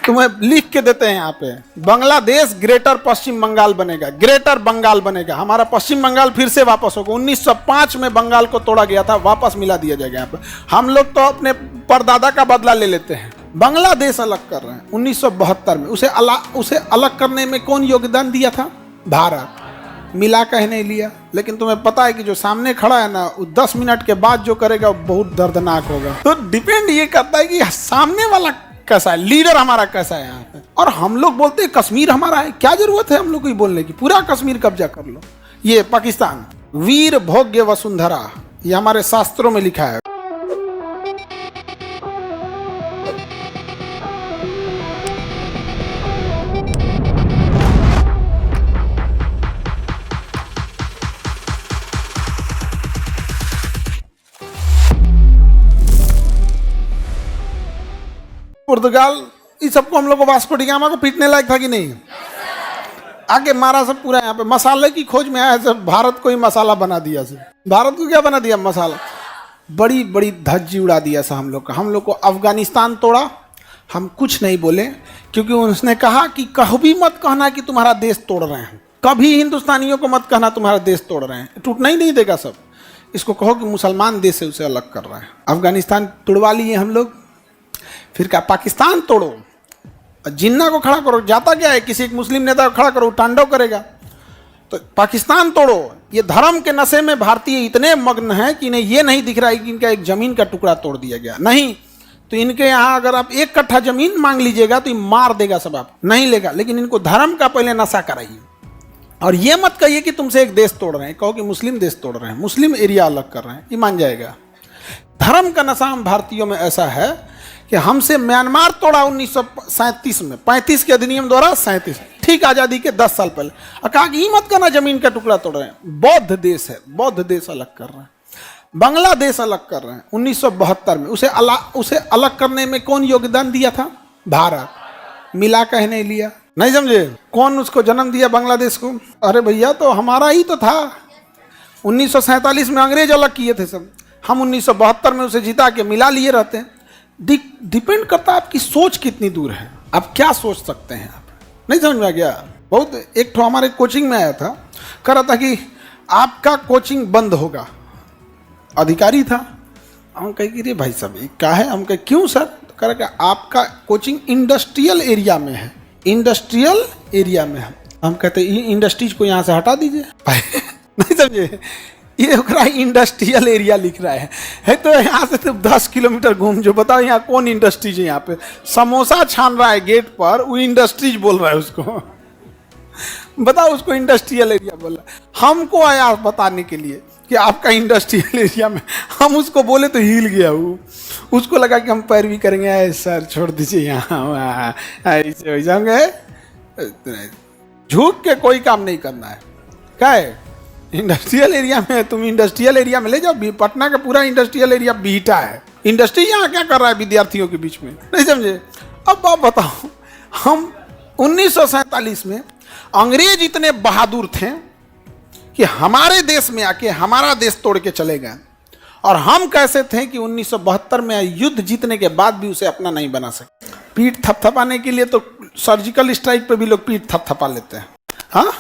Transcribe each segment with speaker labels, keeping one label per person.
Speaker 1: तुम्हें लिख के देते हैं यहाँ पे, बांग्लादेश ग्रेटर पश्चिम बंगाल बनेगा, ग्रेटर बंगाल बनेगा। हमारा पश्चिम बंगाल फिर से वापस होगा। 1905 में बंगाल को तोड़ा गया था, वापस मिला दिया जाएगा यहाँ पे। हम लोग तो अपने परदादा का बदला ले लेते हैं। बांग्लादेश अलग कर रहे हैं 1972 में। उसे अलग करने में कौन योगदान दिया था? भारत। मिला कह नहीं लिया। लेकिन तुम्हें पता है कि जो सामने खड़ा है ना, 10 मिनट के बाद जो करेगा वो बहुत दर्दनाक होगा। तो डिपेंड ये करता है कि सामने वाला कैसा है, लीडर हमारा कैसा है यहाँ पे। और हम लोग बोलते हैं कश्मीर हमारा है, क्या जरूरत है हम लोग को बोलने की? पूरा कश्मीर कब्जा कर लो। ये पाकिस्तान वीर भोग्य वसुंधरा, ये हमारे शास्त्रों में लिखा है। पुर्तगाल, इस सबको हम लोग को वास्को डी गामा को पीटने लायक था कि नहीं? आगे मारा सब पूरा। यहाँ पे मसाले की खोज में आया सब, भारत को ही मसाला बना दिया सब। भारत को क्या बना दिया? मसाला। बड़ी बड़ी धज्जी उड़ा दिया सब हम लोग का। हम लोग को अफगानिस्तान तोड़ा, हम कुछ नहीं बोले, क्योंकि उसने कहा कि कभी मत कहना कि तुम्हारा देश तोड़ रहे हैं, कभी हिंदुस्तानियों को मत कहना तुम्हारा देश तोड़ रहे हैं। टूटना ही नहीं देगा सब। इसको कहो कि मुसलमान देश से उसे अलग कर रहा है। अफगानिस्तान तोड़वा लिए हम लोग, फिर क्या पाकिस्तान तोड़ो, जिन्ना को खड़ा करो। जाता क्या है, किसी एक मुस्लिम नेता को खड़ा करो, तांडव करेगा। तो पाकिस्तान तोड़ो। ये धर्म के नशे में भारतीय इतने मग्न हैं कि इन्हें ये नहीं दिख रहा है कि इनका एक जमीन का टुकड़ा तोड़ दिया गया। नहीं तो इनके यहाँ अगर आप 1 कट्ठा जमीन मांग लीजिएगा तो ये मार देगा सब, आप नहीं लेगा। लेकिन इनको धर्म का पहले नशा कराइए। और ये मत कहिए कि तुमसे एक देश तोड़ रहे हैं, कहो कि मुस्लिम देश तोड़ रहे हैं, मुस्लिम एरिया अलग कर रहे हैं, ये मान जाएगा। धर्म का नशा हम भारतीयों में ऐसा है कि हमसे म्यांमार तोड़ा 1937 में, 35 के अधिनियम द्वारा 37, ठीक आज़ादी के 10 साल पहले। और कहा कि मत करना, जमीन का टुकड़ा तोड़ रहे हैं। बौद्ध देश है, बौद्ध देश अलग कर रहे हैं। बांग्लादेश अलग कर रहे हैं 1972 में। उसे अलग करने में कौन योगदान दिया था? भारत। मिला कह नहीं लिया। नहीं समझे? कौन उसको जन्म दिया बांग्लादेश को? अरे भैया तो हमारा ही तो था। 1947 में अंग्रेज अलग किए थे सब, हम 1972 में उसे जिता के मिला लिए रहते हैं। डिपेंड करता है आपकी सोच कितनी दूर है, आप क्या सोच सकते हैं। आप नहीं समझ में आ गया? बहुत एक तो हमारे कोचिंग में आया था, कह रहा था कि आपका कोचिंग बंद होगा। अधिकारी था। हम कहे कि रे भाई साहब ये क्या है? हम कहे क्यों सर? तो कह रहा कि आपका कोचिंग इंडस्ट्रियल एरिया में है, इंडस्ट्रियल एरिया में है। हम कहते इंडस्ट्रीज को यहाँ से हटा दीजिए। नहीं समझे? ये इंडस्ट्रियल एरिया लिख रहा है तो यहाँ से तो 10 किलोमीटर घूम जो, बताओ यहाँ कौन इंडस्ट्रीज है? यहाँ पे समोसा छान रहा है गेट पर, वो इंडस्ट्रीज बोल रहा है उसको। बताओ, उसको इंडस्ट्रियल एरिया बोल रहा है। हमको आया बताने के लिए कि आपका इंडस्ट्रियल एरिया में, हम उसको बोले तो हिल गया वो। उसको लगा कि हम पैरवी करेंगे। सर छोड़ दीजिए, यहाँ ऐसे हो जाएंगे। झूठ के कोई काम नहीं करना है। क्या है? इंडस्ट्रियल एरिया में, तुम इंडस्ट्रियल एरिया में ले जाओ। पटना का पूरा इंडस्ट्रियल एरिया बीटा है। इंडस्ट्री यहाँ क्या कर रहा है विद्यार्थियों के बीच में? नहीं समझे? अब आप बताओ, हम 1947 में अंग्रेज इतने बहादुर थे कि हमारे देश में आके हमारा देश तोड़ के चले गए। और हम कैसे थे कि 1972 में युद्ध जीतने के बाद भी उसे अपना नहीं बना सके। पीठ थपथपाने के लिए तो सर्जिकल स्ट्राइक पे भी लोग पीठ थपथपा लेते हैं। हाँ,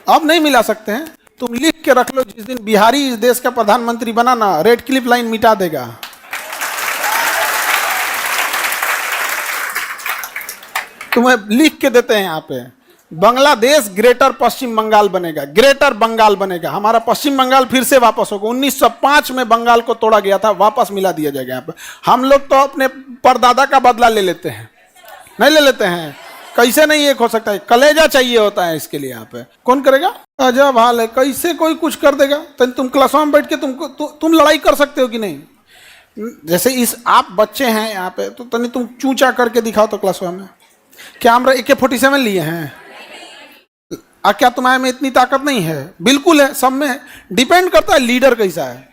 Speaker 1: अब नहीं मिला सकते हैं। तुम लिख के रख लो, जिस दिन बिहारी इस देश का प्रधानमंत्री बना ना, रेड क्लिफ लाइन मिटा देगा। तुम्हें लिख के देते हैं यहाँ पे, बांग्लादेश ग्रेटर पश्चिम बंगाल बनेगा, ग्रेटर बंगाल बनेगा। हमारा पश्चिम बंगाल फिर से वापस होगा। 1905 में बंगाल को तोड़ा गया था, वापस मिला दिया जाएगा यहाँ पे। हम लोग तो अपने परदादा का बदला ले लेते हैं, नहीं ले लेते हैं। कैसे नहीं एक हो सकता है? कलेजा चाहिए होता है इसके लिए। यहाँ पे कौन करेगा? अजब हाल है। कैसे कोई कुछ कर देगा? तुम क्लास में बैठ के तुम लड़ाई कर सकते हो कि नहीं? जैसे इस आप बच्चे हैं यहाँ पे, तो तनी तुम चूचा करके दिखाओ तो क्लास में। क्या हम AK-47 लिए हैं? क्या तुम्हारे में इतनी ताकत नहीं है? बिल्कुल है, सब में। डिपेंड करता है लीडर कैसा है।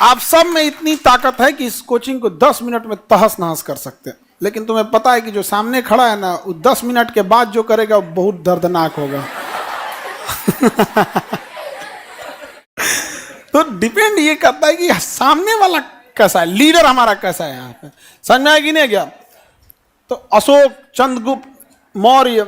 Speaker 1: आप सब में इतनी ताकत है कि इस कोचिंग को 10 मिनट में तहस नहस कर सकते हैं। लेकिन तुम्हें पता है कि जो सामने खड़ा है ना, वो 10 मिनट के बाद जो करेगा वो बहुत दर्दनाक होगा। तो डिपेंड ये करता है कि सामने वाला कैसा है, लीडर हमारा कैसा है यहाँ पे, समझ में आएगी नहीं क्या? तो अशोक, चंद्रगुप्त मौर्य,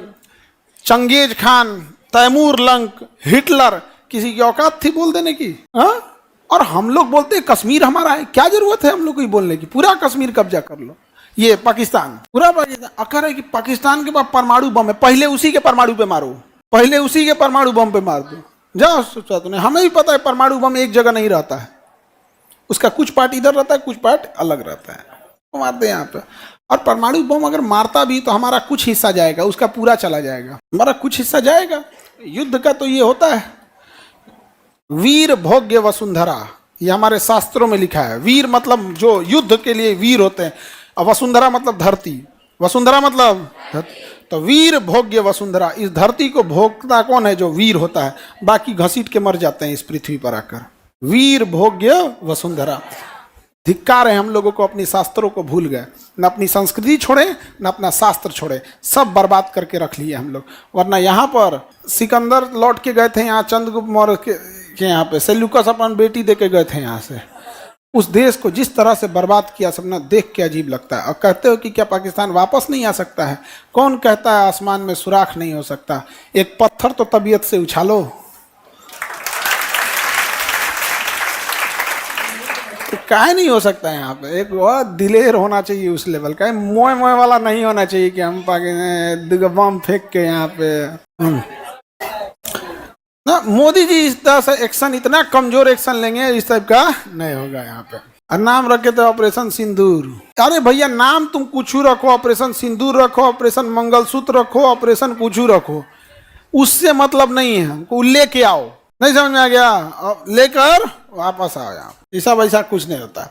Speaker 1: चंगेज खान, तैमूर लंक, हिटलर, किसी की औकात थी बोल देने की? हाँ? और हम लोग बोलते हैं कश्मीर हमारा है, क्या जरूरत है हम लोग को ये बोलने की? पूरा कश्मीर कब्जा कर लो। ये पाकिस्तान, पूरा पाकिस्तान अकर है कि पाकिस्तान के पास परमाणु बम है, पहले उसी के परमाणु पे मारो, पहले उसी के परमाणु बम पे मार दो। जाओ सोचा तूने, हमें भी पता है परमाणु बम एक जगह नहीं रहता है, उसका कुछ पार्ट इधर रहता है, कुछ पार्ट अलग रहता है, तो मारते हैं यहाँ पे। और परमाणु बम अगर मारता भी तो हमारा कुछ हिस्सा जाएगा, उसका पूरा चला जाएगा, हमारा कुछ हिस्सा जाएगा। युद्ध का तो ये होता है, वीर भोग्य वसुंधरा, ये हमारे शास्त्रों में लिखा है। वीर मतलब जो युद्ध के लिए वीर होते हैं, और वसुंधरा मतलब धरती, वसुंधरा मतलब तो वीर भोग्य वसुंधरा, इस धरती को भोगता कौन है? जो वीर होता है, बाकी घसीट के मर जाते हैं इस पृथ्वी पर आकर। वीर भोग्य वसुंधरा। धिक्कार है हम लोगों को, अपनी शास्त्रों को भूल गए, न अपनी संस्कृति छोड़े न अपना शास्त्र छोड़े, सब बर्बाद करके रख लिए हम लोग। वरना यहाँ पर सिकंदर लौट के गए थे, यहाँ चंद्रगुप्त मौर्य के यहाँ पे सेल्यूकस अपन बेटी दे के गए थे यहाँ से। उस देश को जिस तरह से बर्बाद किया सबने, देख के अजीब लगता है। और कहते हो कि क्या पाकिस्तान वापस नहीं आ सकता है? कौन कहता है आसमान में सुराख नहीं हो सकता? एक पत्थर तो तबीयत से उछालो, तो काहे नहीं हो सकता है यहाँ पे? एक बहुत दिलेर होना चाहिए उस लेवल का, मोए मोए वाला नहीं होना चाहिए कि हम पाकिस्तान बम फेंक के यहाँ पे। ना मोदी जी इस तरह से एक्शन, इतना कमजोर एक्शन लेंगे, इस टाइप का नहीं होगा यहाँ पे। और नाम रखे थे ऑपरेशन सिंदूर। अरे भैया नाम तुम कुछ रखो, ऑपरेशन सिंदूर रखो, ऑपरेशन मंगलसूत्र रखो, ऑपरेशन कुछ रखो, उससे मतलब नहीं है हमको। लेके आओ, नहीं समझ में आ गया? लेकर वापस आओ यहाँ, ऐसा वैसा कुछ नहीं होता।